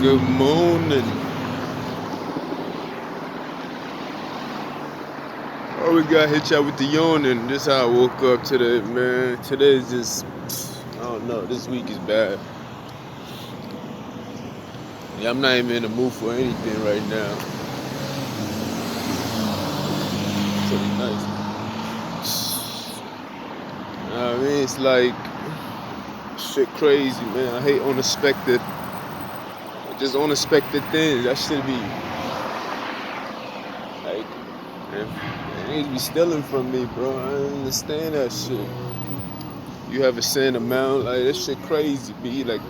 Good morning. Oh, we got hit y'all with the yawning. This how I woke up today, man. Today is just, I don't know. This week is bad. Yeah, I'm not even in the mood for anything right now. Pretty nice. I mean, it's like shit crazy, man. I hate unexpected, just unexpected things. That should be like, man, niggas be stealing from me, bro. I don't understand that shit. You have a certain amount, like that shit crazy, be like.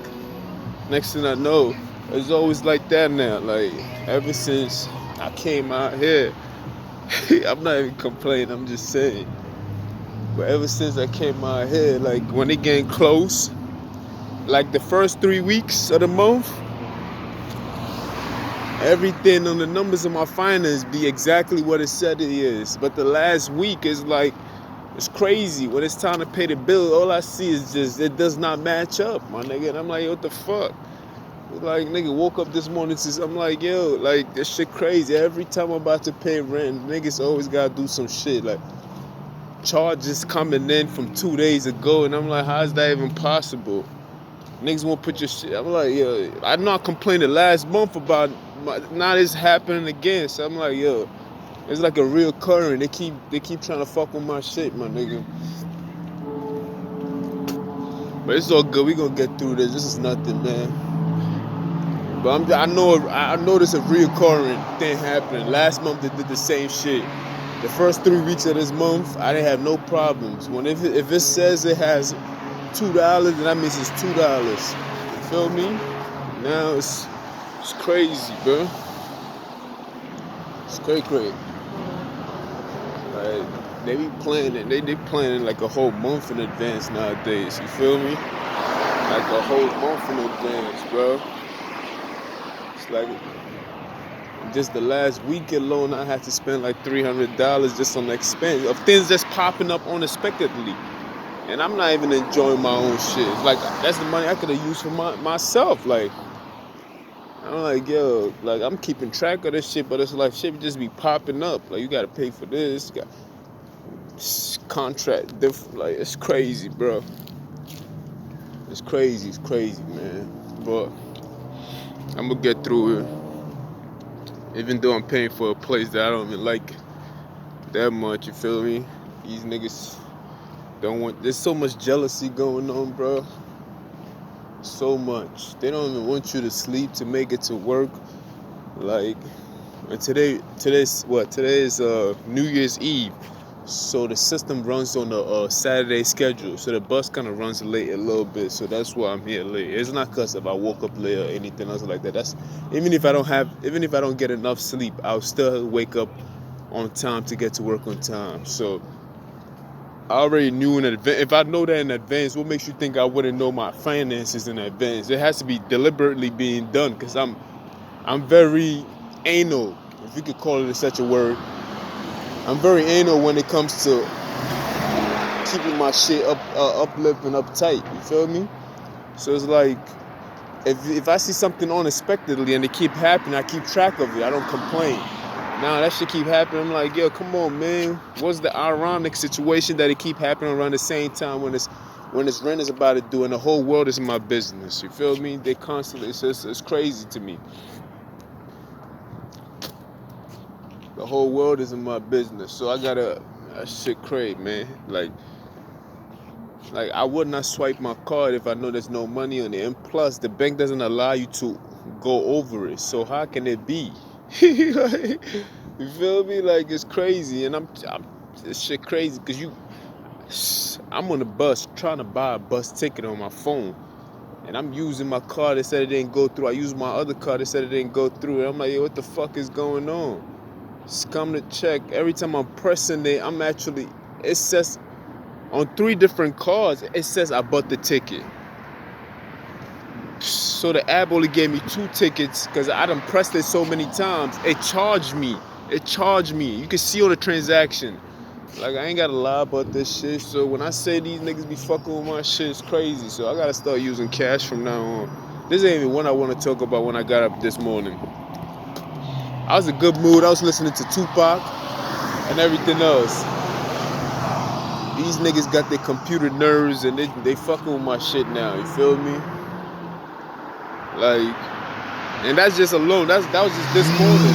Next thing I know, it's always like that now. Like ever since I came out here, I'm not even complaining. I'm just saying. But ever since I came out here, like when it getting close, like the first 3 weeks of the month, everything on the numbers of my finance be exactly what it said it is. But the last week is like it's crazy. When it's time to pay the bill, all I see is just it does not match up, my nigga. And I'm like, what the fuck? Like, nigga, woke up this morning, I'm like, yo, like, this shit crazy. Every time I'm about to pay rent, niggas always gotta do some shit. Like, charges coming in from 2 days ago, and I'm like, how is that even possible? Niggas won't put your shit. I'm like, yo, I know I complained the last month about now this happening again. So I'm like, yo, it's like a real current. They keep trying to fuck with my shit, my nigga. But it's all good. We gonna get through this. This is nothing, man. But I know this a reoccurring thing happening. Last month they did the same shit. The first 3 weeks of this month, I didn't have no problems. When if it says it has $2, then that means it's $2. You feel me? Now it's crazy, bro. It's crazy. Like they be planning, they planning like a whole month in advance nowadays. You feel me? Like a whole month in advance, bro. It's like just the last week alone, I had to spend like $300 just on expense of things just popping up unexpectedly, and I'm not even enjoying my own shit. It's like that's the money I could have used for myself. Like I'm like, yo, like I'm keeping track of this shit, but it's like shit just be popping up. Like you gotta pay for this, you got contract different. Like it's crazy, bro. It's crazy, man. But I'm gonna get through it. Even though I'm paying for a place that I don't even like that much, you feel me? These niggas don't want. There's so much jealousy going on, bro. So much. They don't even want you to sleep to make it to work. Like, and today's what? Today is New Year's Eve, so the system runs on a Saturday schedule. So the bus kind of runs late a little bit. So that's why I'm here late. It's not cause if I woke up late or anything else like that. That's even if I don't get enough sleep, I'll still wake up on time to get to work on time. So I already knew in advance. If I know that in advance, what makes you think I wouldn't know my finances in advance? It has to be deliberately being done because I'm very anal, if you could call it such a word. I'm very anal when it comes to keeping my shit uplift and uptight. You feel me? So it's like if I see something unexpectedly and it keep happening, I keep track of it. I don't complain. Now that shit keep happening. I'm like, yo, come on, man. What's the ironic situation that it keep happening around the same time when this rent is about to do and the whole world is my business? You feel me? They constantly. It's crazy to me. The whole world is in my business, so I gotta. That shit crazy, man. Like I would not swipe my card if I know there's no money on it. And plus, the bank doesn't allow you to go over it. So how can it be? Like, you feel me? Like it's crazy, and I'm this shit crazy because I'm on the bus trying to buy a bus ticket on my phone, and I'm using my card that said it didn't go through. I used my other card that said it didn't go through, and I'm like, yo, what the fuck is going on? Just come to check. Every time I'm pressing it, it says on 3 different cards, it says I bought the ticket. So the app only gave me 2 tickets because I done pressed it so many times. It charged me. You can see on the transaction. Like, I ain't gotta lie about this shit. So when I say these niggas be fucking with my shit, it's crazy. So I gotta start using cash from now on. This ain't even one I want to talk about when I got up this morning. I was in a good mood. I was listening to Tupac and everything else. These niggas got their computer nerves and they fucking with my shit now. You feel me? Like, and that's just alone. That was just this morning.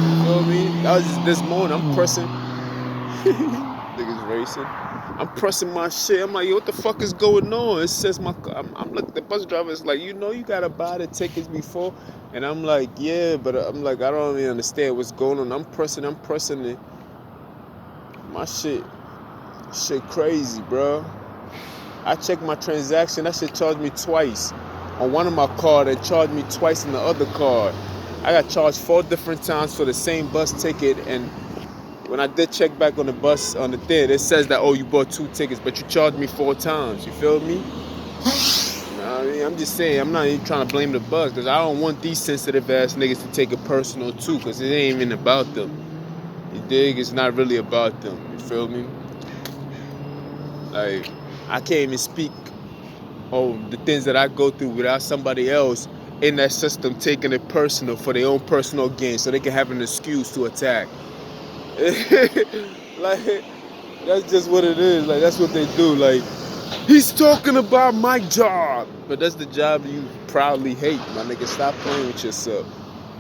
You feel me? That was just this morning. I'm pressing. Niggas racing. I'm pressing my shit. I'm like, yo, what the fuck is going on? It says I'm looking. The bus driver is like, you know, you gotta buy the tickets before. And I'm like, yeah, but I'm like, I don't even understand what's going on. I'm pressing it. My shit crazy, bro. I checked my transaction. That shit charged me twice on one of my cards and charged me twice on the other card. I got charged 4 different times for the same bus ticket, and when I did check back on the bus on the thing, it says that, oh, you bought 2 tickets, but you charged me 4 times. You feel me? You know what I mean? I'm just saying, I'm not even trying to blame the bus, because I don't want these sensitive ass niggas to take it personal too, because it ain't even about them. You dig? It's not really about them. You feel me? Like, I can't even speak on the things that I go through without somebody else in that system taking it personal for their own personal gain, so they can have an excuse to attack. Like, that's just what it is. Like, that's what they do. Like, he's talking about my job, but that's the job you proudly hate, my nigga. Stop playing with yourself.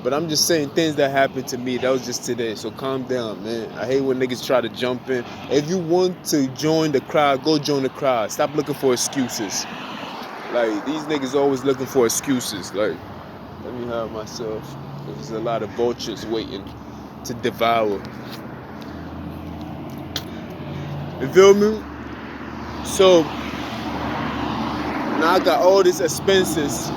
But I'm just saying, things that happened to me, that was just today. So calm down, man. I hate when niggas try to jump in. If you want to join the crowd, go join the crowd. Stop looking for excuses. Like, these niggas always looking for excuses. Like, let me have myself. There's a lot of vultures waiting to devour. You feel me? So, now I got all these expenses.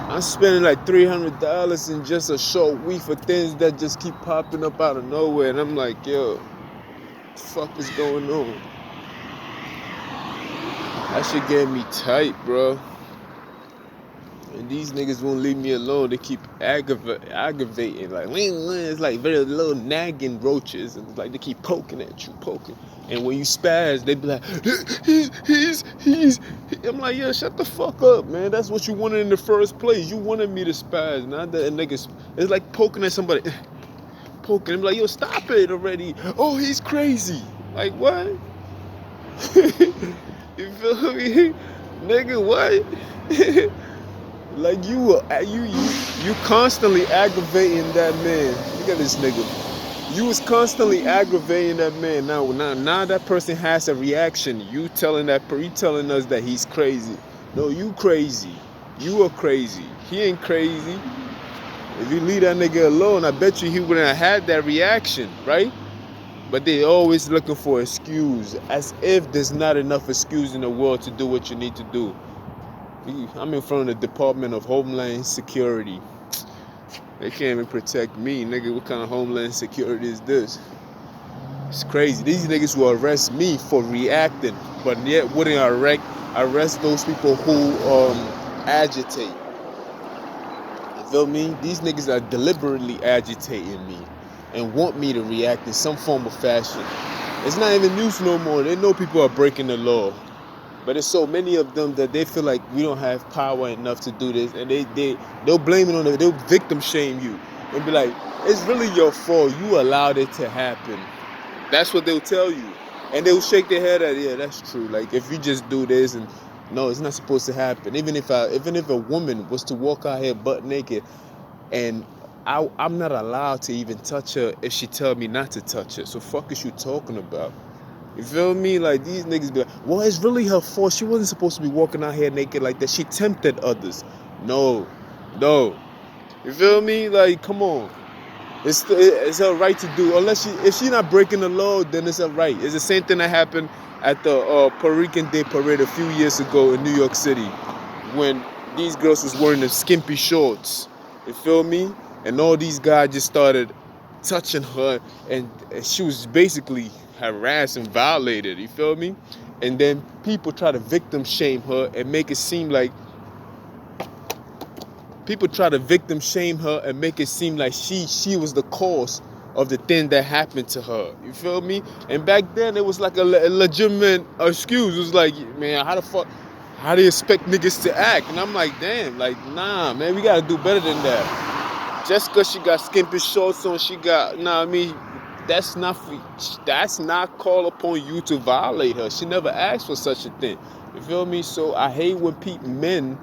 I'm spending like $300 in just a short week for things that just keep popping up out of nowhere. And I'm like, yo, what the fuck is going on? That shit get me tight, bro. And these niggas won't leave me alone. They keep aggravating. Like, it's like very little nagging roaches. And it's like they keep poking at you, poking. And when you spaz, they be like, he's. I'm like, yeah, shut the fuck up, man. That's what you wanted in the first place. You wanted me to spaz. Not that niggas. It's like poking at somebody. Poking. I'm like, yo, stop it already. Oh, he's crazy. Like, what? You feel me? Nigga, what? Like, you constantly aggravating that man. Look at this nigga. You was constantly aggravating that man. Now that person has a reaction. You telling us that he's crazy. No, you crazy. You are crazy. He ain't crazy. If you leave that nigga alone, I bet you he wouldn't have had that reaction, right? But they always looking for excuse, as if there's not enough excuse in the world to do what you need to do. I'm in front of the Department of Homeland Security. They can't even protect me, nigga. What kind of Homeland Security is this? It's crazy. These niggas will arrest me for reacting, but yet wouldn't arrest those people who agitate. You feel me? These niggas are deliberately agitating me and want me to react in some form of fashion. It's not even news no more. They know people are breaking the law. But there's so many of them that they feel like we don't have power enough to do this, and they'll blame it on them. They'll victim shame you and be like, it's really your fault. You allowed it to happen. That's what they'll tell you, and they'll shake their head at, yeah, that's true. Like, if you just do this, and no, it's not supposed to happen. Even if a woman was to walk out here butt naked, and I'm not allowed to even touch her if she tell me not to touch her. So fuck is you talking about? You feel me? Like, these niggas be like, well, it's really her fault. She wasn't supposed to be walking out here naked like that. She tempted others. No. You feel me? Like, come on. It's her right to do. If she's not breaking the law, then it's her right. It's the same thing that happened at the Puerto Rican Day Parade a few years ago in New York City, when these girls was wearing the skimpy shorts. You feel me? And all these guys just started touching her, and she was basically harassed and violated, you feel me? And then people try to victim shame her and make it seem like she was the cause of the thing that happened to her, you feel me? And back then it was like a legitimate excuse. It was like, man, how the fuck How do you expect niggas to act? And I'm like, damn, like, nah, man, we gotta do better than that. Just cause she got skimpy shorts on, she got, nah, I mean, that's not call upon you to violate her. She never asked for such a thing. You feel me? So I hate when men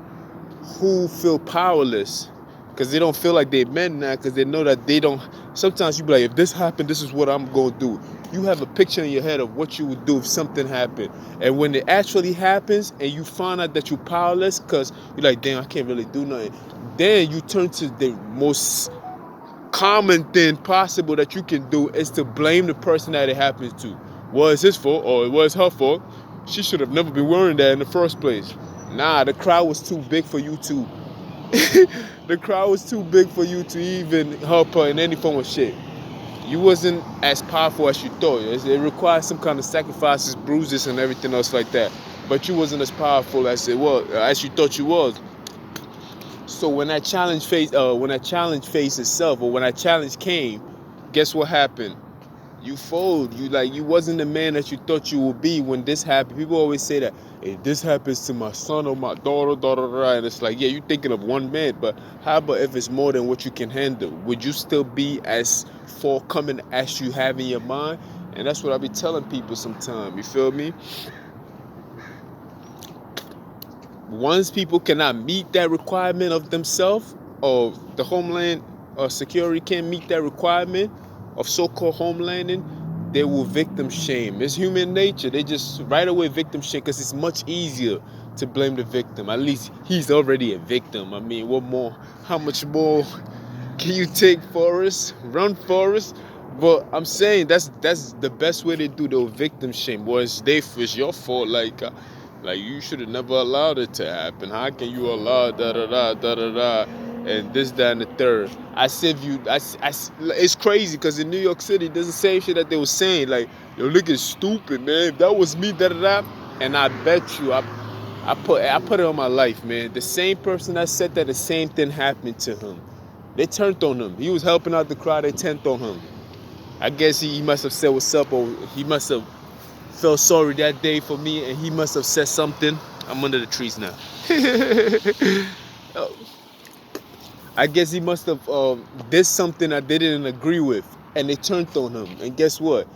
who feel powerless because they don't feel like they're men now because they know that they don't. Sometimes you be like, if this happened, this is what I'm gonna do. You have a picture in your head of what you would do if something happened, and when it actually happens and you find out that you're powerless because you're like, damn, I can't really do nothing, then you turn to the most common thing possible that you can do is to blame the person that it happens to. Was his fault or it was her fault. She should have never been wearing that in the first place. Nah, the crowd was too big for you to. The crowd was too big for you to even help her in any form of shape. You wasn't as powerful as you thought. It required some kind of sacrifices, bruises, and everything else like that. But you wasn't as powerful as as you thought you was. So when that challenge faced itself, or when that challenge came, guess what happened? You fold. You wasn't the man that you thought you would be when this happened. People always say that, hey, this happens to my son or my daughter, and it's like, yeah, you're thinking of one man, but how about if it's more than what you can handle? Would you still be as forthcoming as you have in your mind? And that's what I be telling people sometimes. You feel me? Once people cannot meet that requirement of themselves, or the homeland or security can't meet that requirement of so-called homelanding, they will victim shame. It's human nature. They just right away victim shame because it's much easier to blame the victim. At least he's already a victim. I mean, what more? How much more can you take, Forrest? Run, Forrest. But I'm saying that's the best way to do the victim shame. Was it's your fault. Like you should have never allowed it to happen. How can you allow and this, that, and the third? It's crazy because in New York City, there's the same shit that they were saying. Like, yo, look at stupid, man. If that was me, and I bet you, I put it on my life, man. The same person that said that, the same thing happened to him. They turned on him. He was helping out the crowd. They turned on him. I guess he must have said what's up, or he must have felt sorry that day for me, and he must have said something. I'm under the trees now. I guess he must have did something that they didn't agree with, and they turned on him. And guess what?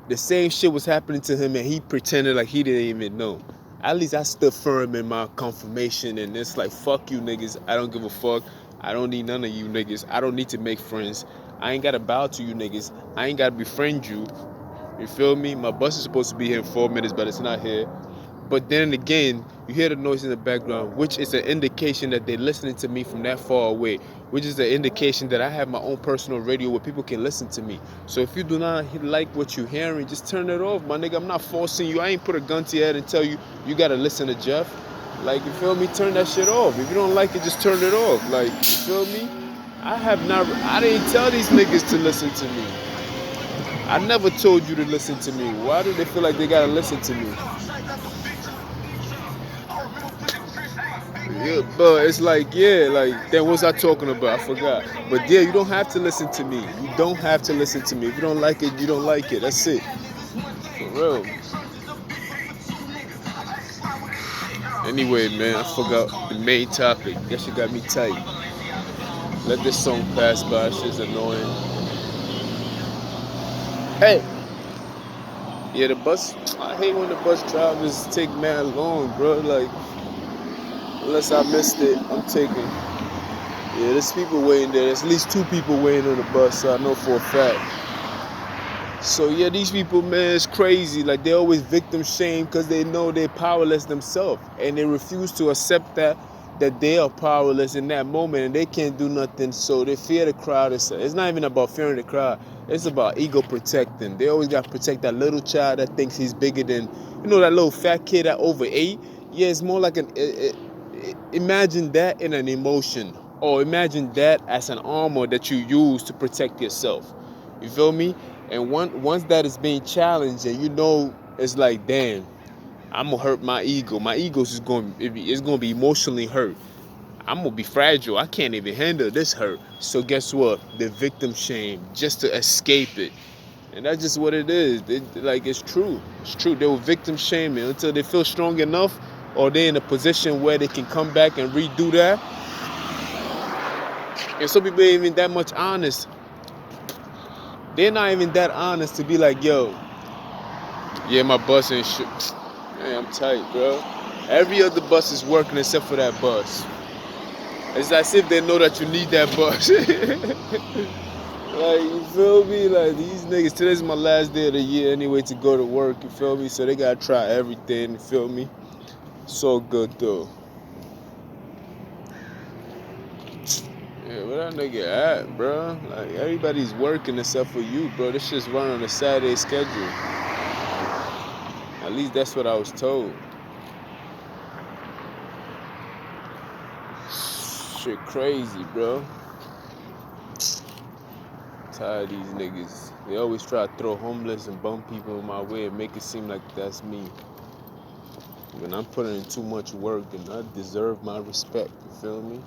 The same shit was happening to him, and he pretended like he didn't even know. At least I stood firm in my confirmation, and it's like, fuck you niggas. I don't give a fuck. I don't need none of you niggas. I don't need to make friends. I ain't gotta bow to you niggas. I ain't gotta befriend you. You feel me? My bus is supposed to be here in 4 minutes, but it's not here. But then again, you hear the noise in the background, which is an indication that they're listening to me from that far away, which is an indication that I have my own personal radio where people can listen to me. So if you do not like what you're hearing, just turn it off, my nigga. I'm not forcing you. I ain't put a gun to your head and tell you, you gotta listen to Jeff. Like, you feel me? Turn that shit off. If you don't like it, just turn it off. Like, you feel me? I didn't tell these niggas to listen to me. I never told you to listen to me. Why do they feel like they gotta listen to me? Yeah, but it's like, yeah, like, then what was I talking about? I forgot. But yeah, you don't have to listen to me. You don't have to listen to me. If you don't like it, you don't like it. That's it. For real. Anyway, man, I forgot the main topic. That shit got me tight. Let this song pass by. Shit's annoying. Hey! Yeah, the bus, I hate when the bus drivers take mad long, bro. Like, unless I missed it, I'm taking. Yeah, there's people waiting there. There's at least 2 people waiting on the bus, so I know for a fact. So yeah, these people, man, it's crazy. Like, they always victim shame because they know they're powerless themselves, and they refuse to accept that they are powerless in that moment and they can't do nothing. So they fear the crowd. It's not even about fearing the crowd. It's about ego protecting. They always got to protect that little child that thinks he's bigger than, that little fat kid that over 8. Yeah, it's more like imagine that in an emotion, or imagine that as an armor that you use to protect yourself. You feel me? And once that is being challenged, and it's like, damn, I'm gonna hurt my ego. My ego is gonna be emotionally hurt. I'm gonna be fragile. I can't even handle this hurt. So guess what? The victim shame, just to escape it. And that's just what it is. It's true. It's true. They will victim shame until they feel strong enough, or they're in a position where they can come back and redo that. And some people ain't even that much honest. They're not even that honest to be like, yo, yeah, my bus ain't shit. Man, I'm tight, bro. Every other bus is working except for that bus. It's as if they know that you need that bus. Like, you feel me? Like, these niggas, today's my last day of the year anyway to go to work, you feel me? So they gotta try everything, you feel me? So good, though. Yeah, where that nigga at, bro? Like, everybody's working except for you, bro. This shit's run on a Saturday schedule. At least that's what I was told. Shit crazy, bro. Tired of these niggas. They always try to throw homeless and bum people in my way and make it seem like that's me. When I'm putting in too much work and I deserve my respect, you feel me?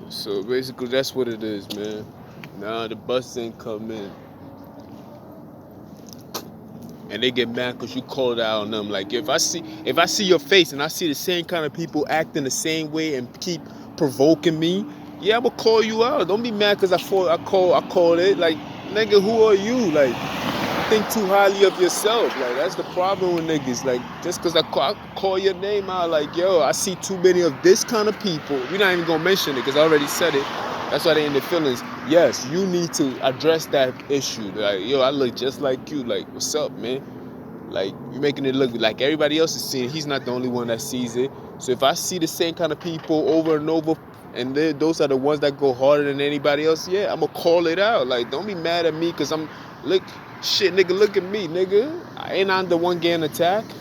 So basically that's what it is, man. Nah, the bus ain't coming. And they get mad because you called out on them. Like, if I see your face and I see the same kind of people acting the same way and keep provoking me, yeah, I'm gonna call you out. Don't be mad because I called it. Like, nigga, who are you? Like, think too highly of yourself. Like, that's the problem with niggas. Like, just because I call your name out, like, yo, I see too many of this kind of people. We're not even gonna mention it because I already said it. That's why they in the feelings. Yes, you need to address that issue. Like, yo, I look just like you. Like, what's up, man? Like, you're making it look like everybody else is seeing it. He's not the only one that sees it. So if I see the same kind of people over and over, and those are the ones that go harder than anybody else, yeah, I'm gonna call it out. Like, don't be mad at me because shit, nigga, look at me, nigga. I ain't I'm the one getting attacked.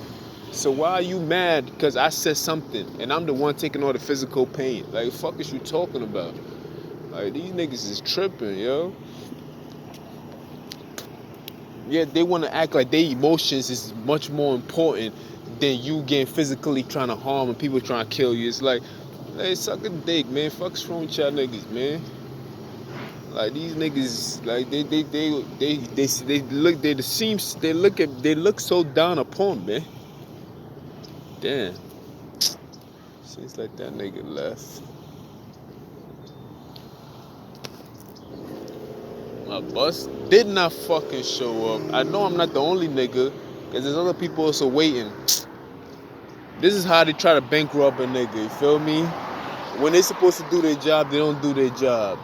So why are you mad because I said something and I'm the one taking all the physical pain? Like, fuck is you talking about? Like, these niggas is tripping, yo. Yeah, they want to act like their emotions is much more important than you getting physically trying to harm and people trying to kill you. It's like, hey, suck a dick, man. Fuck's wrong with y'all niggas, man. Like, these niggas, like, they look so down upon, man. Damn. Seems like that nigga left. My bus did not fucking show up. I know I'm not the only nigga, because there's other people also waiting. This is how they try to bankrupt a nigga, you feel me? When they supposed to do their job, they don't do their job.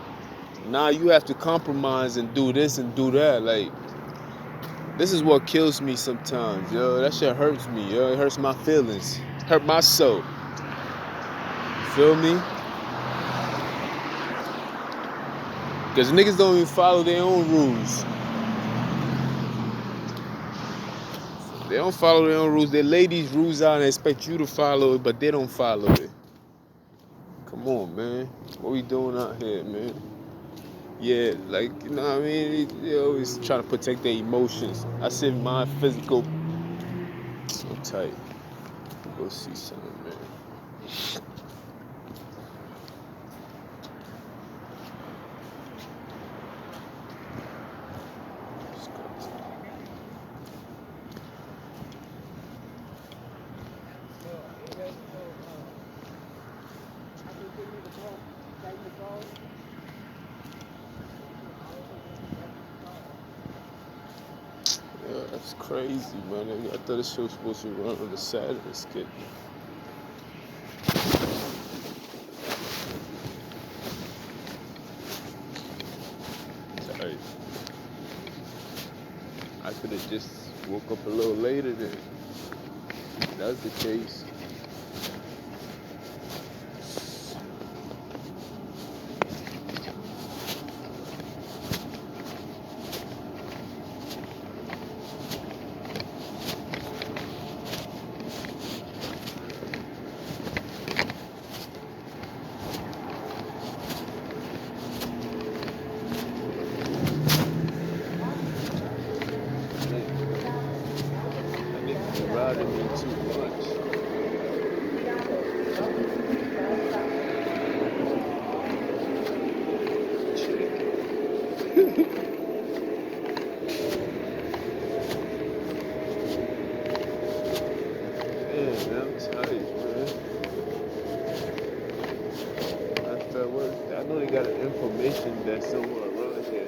Now you have to compromise and do this and do that. Like, this is what kills me sometimes, yo. That shit hurts me, yo. It hurts my feelings. Hurt my soul. You feel me? Because niggas don't even follow their own rules. They don't follow their own rules. They lay these rules out and expect you to follow it, but they don't follow it. Come on, man. What we doing out here, man? Yeah, like, you know what I mean? They always trying to protect their emotions. I said my physical. I'm tight. Go see something, man. Yeah, that's crazy, man. I thought this show was supposed to run on the Saturday schedule. Tight. I could have just woke up a little later then. If that's the case. That nigga riding me too much. I know they got an information that's somewhere around here.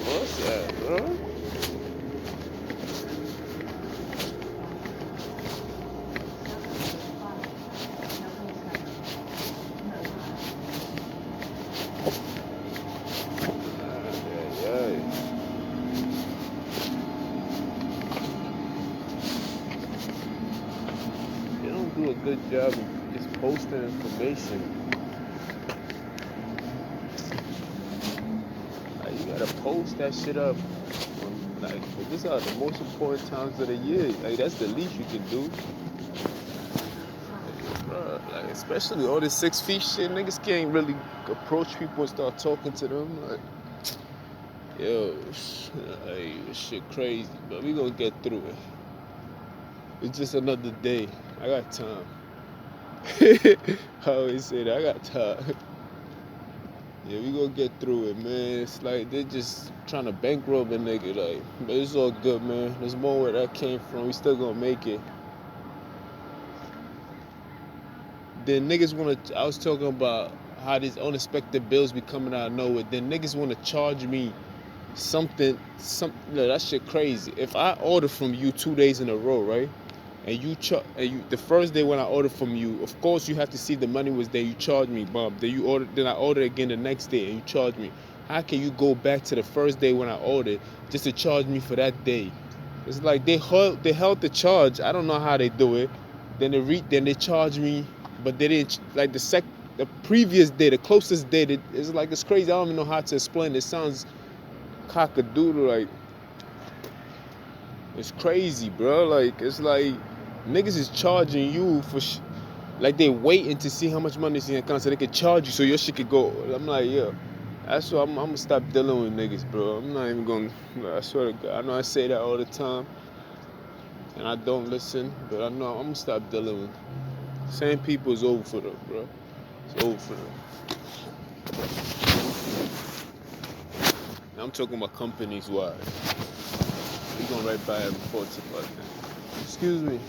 What's that, bro? Yeah. They don't do a good job of just posting information. Like, you gotta post that shit up. Like, these are the most important times of the year. Like, that's the least you can do. Like, especially all this 6 feet shit, niggas can't really approach people and start talking to them. Like, yo, hey, this shit crazy, but we gonna get through it. It's just another day. I got time. I always say that, I got time. Yeah, we gonna get through it, man. It's like they're just trying to bankroll a nigga, like, but it's all good, man. There's more where that came from. We still gonna make it. Then niggas wanna. I was talking about how these unexpected bills be coming out of nowhere. Then niggas wanna charge me something. No, that shit crazy. If I order from you 2 days in a row, right? And you the first day when I ordered from you, of course you have to see the money was there. You charge me, Bob. Then I order again the next day, and you charge me. How can you go back to the first day when I ordered just to charge me for that day? It's like they held the charge. I don't know how they do it. Then they charge me, but they didn't like the previous day, the closest day. It's like it's crazy. I don't even know how to explain it. It sounds cockadoodle, like it's crazy, bro. Like it's like niggas is charging you for like they waiting to see how much money is in your account so they can charge you so your shit could go. I'm like, yeah. That's why I'm gonna stop dealing with niggas, bro. I'm not even gonna. I swear to God, I know I say that all the time, and I don't listen, but I know I'm gonna stop dealing with. Same people is over for them, bro. It's over for them. Now I'm talking about companies wide. We going right by it before it's about that. Excuse me.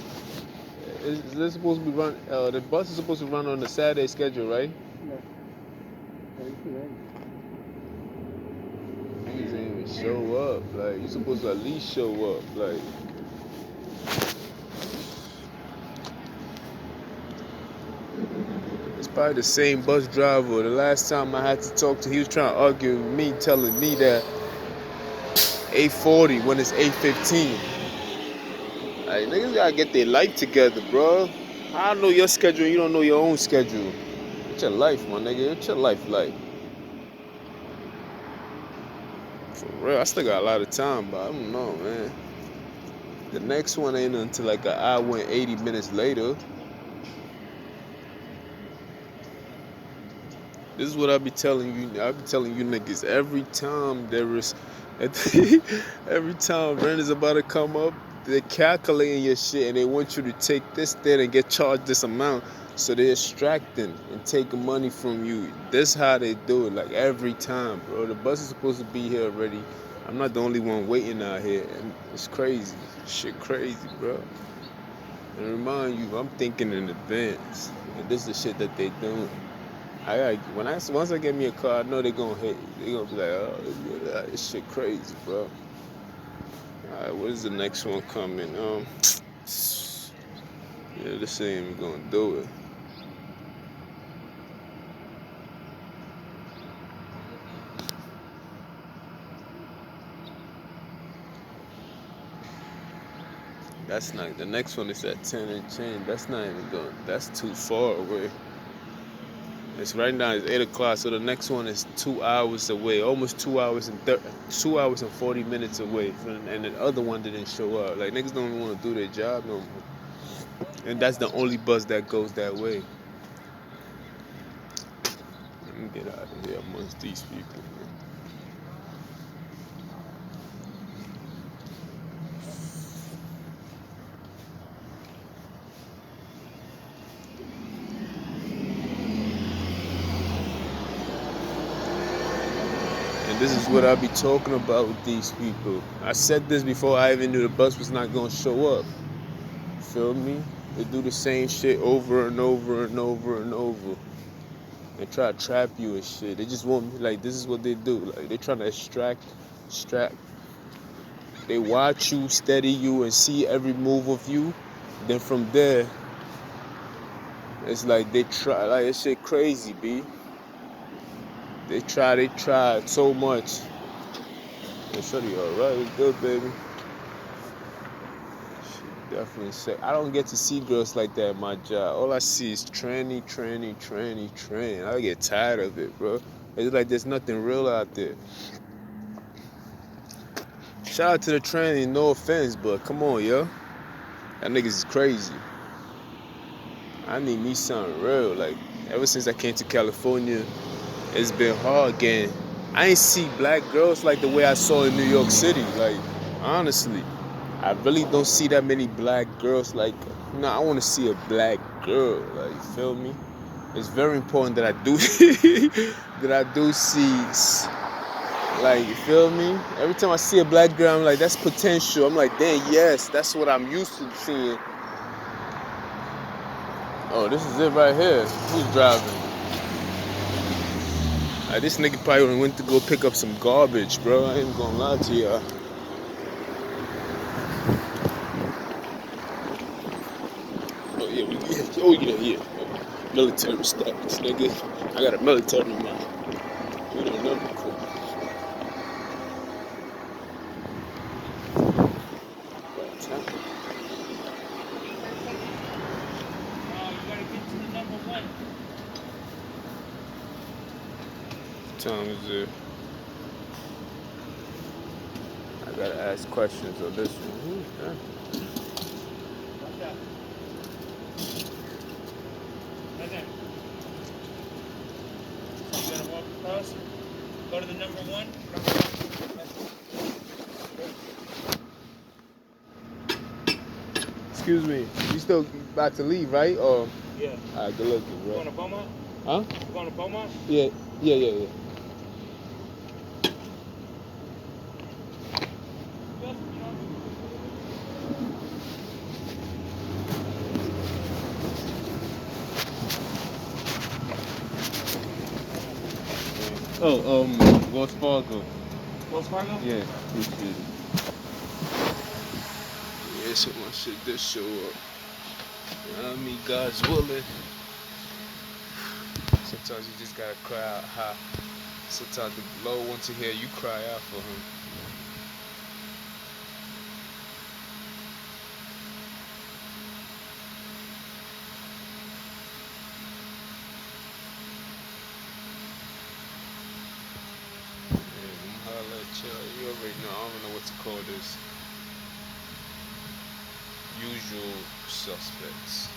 Is this supposed to be run? The bus is supposed to run on the Saturday schedule, right? No. Niggas didn't even show up. Like, you supposed to at least show up. Like, it's probably the same bus driver. The last time I had to talk to, he was trying to argue with me, telling me that 8:40 when it's 8:15. Like, niggas gotta get their life together, bro. I know your schedule, you don't know your own schedule. It's your life, my nigga. It's your life, like. For real, I still got a lot of time, but I don't know, man. The next one ain't until like an hour and 80 minutes later. This is what I be telling you. I be telling you niggas every time there is, every time rent is about to come up, they're calculating your shit and they want you to take this, that, and get charged this amount. So they're extracting and taking money from you. That's how they do it, like every time, bro. The bus is supposed to be here already. I'm not the only one waiting out here, and it's crazy. Shit crazy, bro. And remind you, I'm thinking in advance. And this is the shit that they doing. Once I get me a car, I know they gonna hate. They gonna be like, oh, this shit crazy, bro. All right, what is the next one coming? Yeah, this ain't even gonna do it. That's not. The next one is at 10 and change. That's not even going. That's too far away. It's right now. It's 8 o'clock. So the next one is 2 hours away. Almost 2 hours and 2 hours and 40 minutes away. And the other one didn't show up. Like niggas don't even want to do their job no more. And that's the only bus that goes that way. Get out of here amongst these people, man. And this is what I be talking about with these people. I said this before I even knew the bus was not gonna show up. Feel me? They do the same shit over and over and over and over. They try to trap you and shit. They just want me, like, this is what they do. Like, they trying to extract. They watch you, study you, and see every move of you. Then from there, it's like they try, like, this shit crazy, B. They try so much. Hey, shorty, alright, it's good, baby. She definitely say, I don't get to see girls like that at my job. All I see is tranny. I get tired of it, bro. It's like there's nothing real out there. Shout out to the tranny, no offense, but come on, yo. That niggas is crazy. I need me something real. Like, ever since I came to California, it's been hard getting. I ain't see black girls like the way I saw in New York City. Like, honestly, I really don't see that many black girls. Like, I want to see a black girl. Like, you feel me? It's very important that I do see. Like, you feel me? Every time I see a black girl, I'm like, that's potential. I'm like, dang, yes, that's what I'm used to seeing. Oh, this is it right here. Who's driving? This nigga probably went to go pick up some garbage, bro. I ain't gonna lie to y'all. Oh yeah. Military status, nigga. I got a military mind. We don't know the cool. Time is it? I gotta ask questions on this one. Who's that? Right there. So you're gonna walk across, go to the number one. Excuse me. You still about to leave, right? Or yeah. Alright, good looking, bro. You going to Beaumont? Huh? You going to Beaumont? Yeah. Wells Fargo. Wells Fargo? Yeah, appreciate it. Yeah, so my shit did show up. I mean, God's willing. Sometimes you just gotta cry out high. Sometimes the Lord wants to hear you cry out for him. I'm holla at y'all. You already know. I don't know what to call this. Usual suspects.